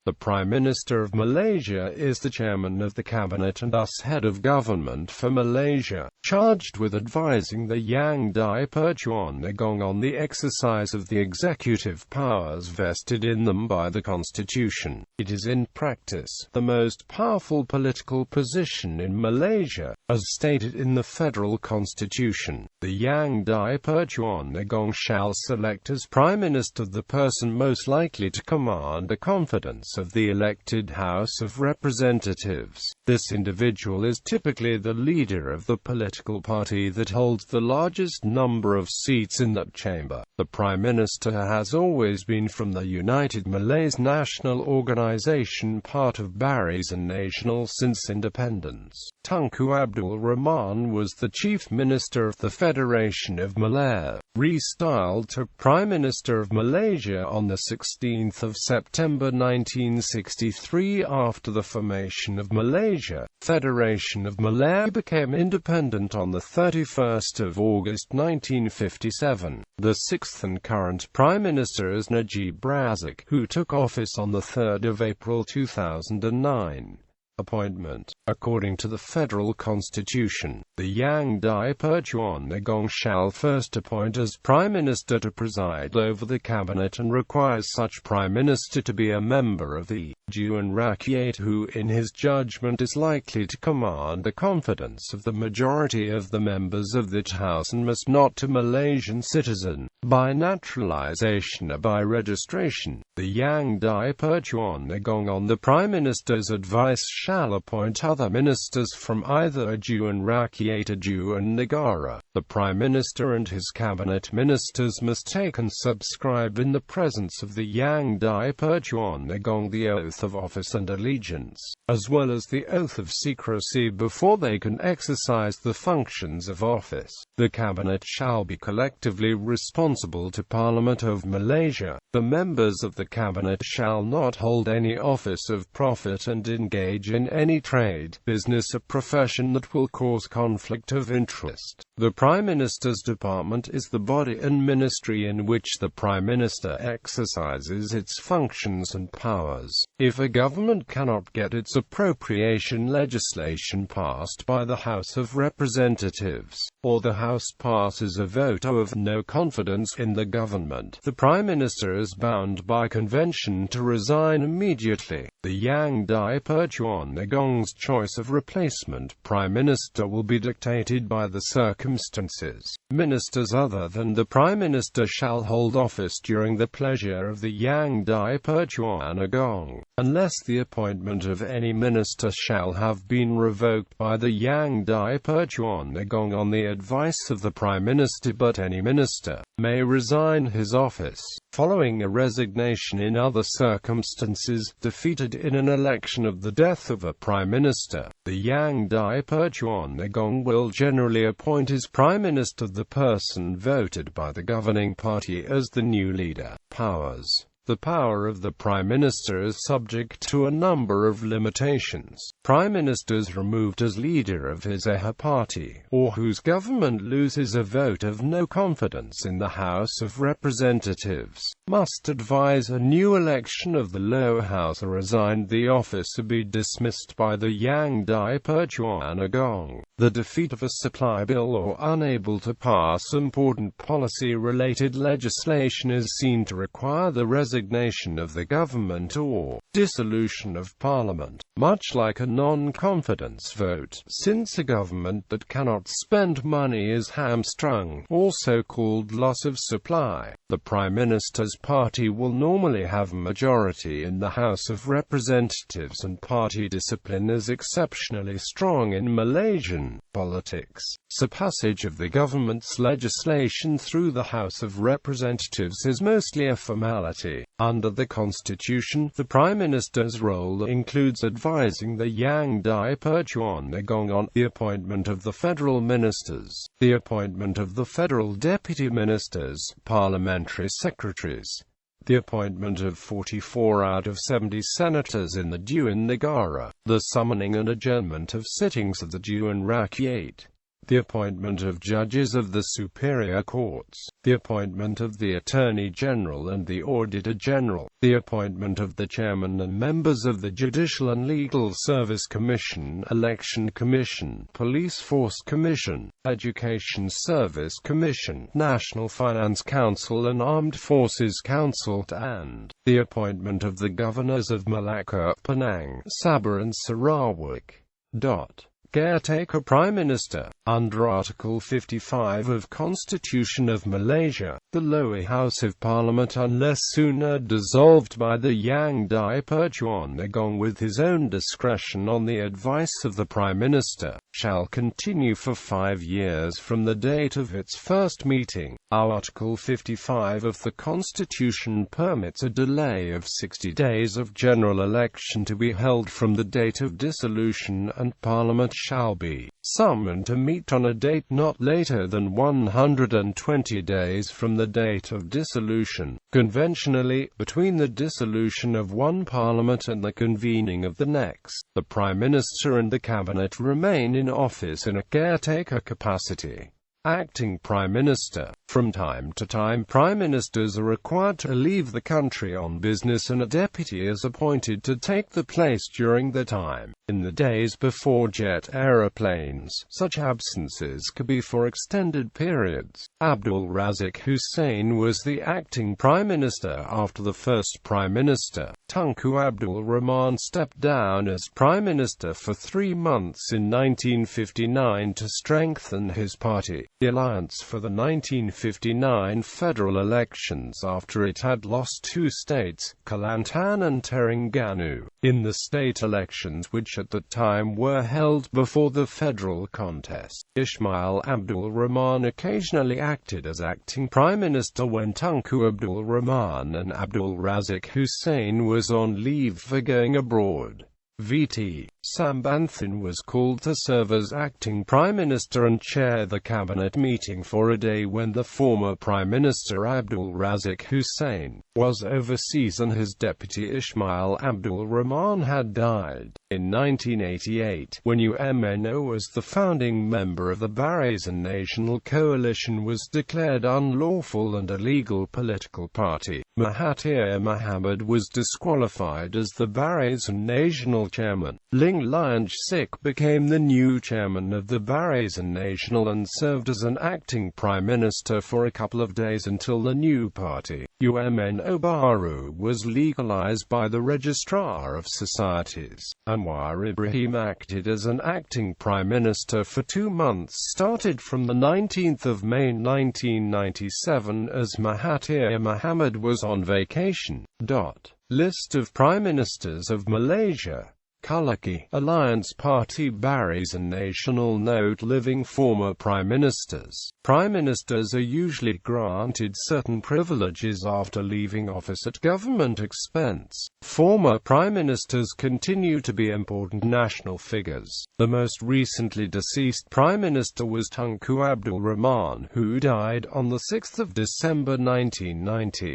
The Prime Minister of Malaysia is the chairman of the cabinet and thus head of government for Malaysia, charged with advising the Yang di-Pertuan Agong on the exercise of the executive powers vested in them by the Constitution. It is in practice the most powerful political position in Malaysia, as stated in the federal constitution. The Yang di-Pertuan Agong shall select as Prime Minister the person most likely to command the confidence of the elected House of Representatives. This individual is typically the leader of the political party that holds the largest number of seats in that chamber. The Prime Minister has always been from the United Malays National Organisation, part of Barisan Nasional since independence. Tunku Abdul Rahman was the Chief Minister of the Federation of Malaya, restyled to Prime Minister of Malaysia on the 16th of September 1963 after the formation of Malaysia. Federation of Malaya became independent on the 31st of August 1957. The sixth and current Prime Minister is Najib Razak, who took office on the 3rd of April 2009. Appointment. According to the federal constitution, the Yang di-Pertuan Agong shall first appoint as Prime Minister to preside over the cabinet and requires such Prime Minister to be a member of the Dewan Rakyat who in his judgment is likely to command the confidence of the majority of the members of that house and must not be a Malaysian citizen, by naturalization or by registration. The Yang di-Pertuan Agong on the Prime Minister's advice shall appoint other ministers from either a Dewan Rakyat or Dewan Negara. The Prime Minister and his cabinet ministers must take and subscribe in the presence of the Yang di-Pertuan Agong the oath of office and allegiance, as well as the oath of secrecy before they can exercise the functions of office. The cabinet shall be collectively responsible to Parliament of Malaysia. The members of the cabinet shall not hold any office of profit and engage in any trade, business or profession that will cause conflict of interest. The Prime Minister's department is the body and ministry in which the Prime Minister exercises its functions and powers. If a government cannot get its appropriation legislation passed by the House of Representatives, or the House passes a vote of no confidence in the government, the Prime Minister is bound by convention to resign immediately. The Yang di-Pertuan Agong's choice of replacement Prime Minister will be dictated by the circumstances. Ministers other than the Prime Minister shall hold office during the pleasure of the Yang di-Pertuan Agong, unless the appointment of any minister shall have been revoked by the Yang di-Pertuan Agong on the advice of the Prime Minister, but any minister may resign his office following a resignation in other circumstances, defeated in an election of the death of a Prime Minister. The Yang di-Pertuan Agong will generally appoint as Prime Minister the person voted by the governing party as the new leader. Powers. The power of the Prime Minister is subject to a number of limitations. Prime Ministers removed as leader of his or her party, or whose government loses a vote of no confidence in the House of Representatives, must advise a new election of the lower house or resign the office or be dismissed by the Yang di-Pertuan Agong. The defeat of a supply bill or unable to pass important policy-related legislation is seen to require the resignation of the government or dissolution of Parliament, much like a non-confidence vote, since a government that cannot spend money is hamstrung, also called loss of supply. The Prime Minister's party will normally have a majority in the House of Representatives, and party discipline is exceptionally strong in Malaysian politics. So passage of the government's legislation through the House of Representatives is mostly a formality. Under the Constitution, the Prime Minister's role includes advising the Yang di-Pertuan Agong on the appointment of the federal ministers, the appointment of the federal deputy ministers, parliamentary secretaries, the appointment of 44 out of 70 senators in the Dewan Negara, the summoning and adjournment of sittings of the Dewan Rakyat, the appointment of judges of the superior courts, the appointment of the Attorney General and the Auditor General, the appointment of the chairman and members of the Judicial and Legal Service Commission, Election Commission, Police Force Commission, Education Service Commission, National Finance Council and Armed Forces Council, and the appointment of the governors of Malacca, Penang, Sabah and Sarawak. Caretaker Prime Minister. Under Article 55 of Constitution of Malaysia, the lower house of Parliament, unless sooner dissolved by the Yang di-Pertuan Agong with his own discretion on the advice of the Prime Minister, shall continue for 5 years from the date of its first meeting. Article 55 of the Constitution permits a delay of 60 days of general election to be held from the date of dissolution, and Parliament shall be summoned to meet on a date not later than 120 days from the date of dissolution. Conventionally, between the dissolution of one Parliament and the convening of the next, the Prime Minister and the Cabinet remain in office in a caretaker capacity. Acting Prime Minister. From time to time, Prime Ministers are required to leave the country on business and a deputy is appointed to take the place during the time. In the days before jet aeroplanes, such absences could be for extended periods. Abdul Razak Hussain was the acting Prime Minister after the first Prime Minister, Tunku Abdul Rahman, stepped down as Prime Minister for 3 months in 1959 to strengthen his party, the Alliance for the 1959 federal elections, after it had lost 2 states, Kelantan and Terengganu, in the state elections which at the time were held before the federal contest. Ismail Abdul Rahman occasionally acted as acting Prime Minister when Tunku Abdul Rahman and Abdul Razak Hussain was on leave for going abroad. VT Sambanthan was called to serve as acting Prime Minister and chair the cabinet meeting for a day when the former Prime Minister Abdul Razak Hussain was overseas and his deputy Ismail Abdul Rahman had died. In 1988, when UMNO as the founding member of the Barisan Nasional coalition was declared unlawful and a legal political party, Mahathir Mohamad was disqualified as the Barisan Nasional chairman. Liang Sik became the new chairman of the Barisan Nasional and served as an acting Prime Minister for a couple of days until the new party, UMNO Baru, was legalized by the Registrar of Societies. Anwar Ibrahim acted as an acting Prime Minister for 2 months started from the 19th of May 1997 as Mahathir Mohamad was on vacation. List of Prime Ministers of Malaysia. Kalaki, Alliance Party Barisan Nasional. Note: living former Prime Ministers. Prime Ministers are usually granted certain privileges after leaving office at government expense. Former Prime Ministers continue to be important national figures. The most recently deceased Prime Minister was Tunku Abdul Rahman, who died on 6 December 1990.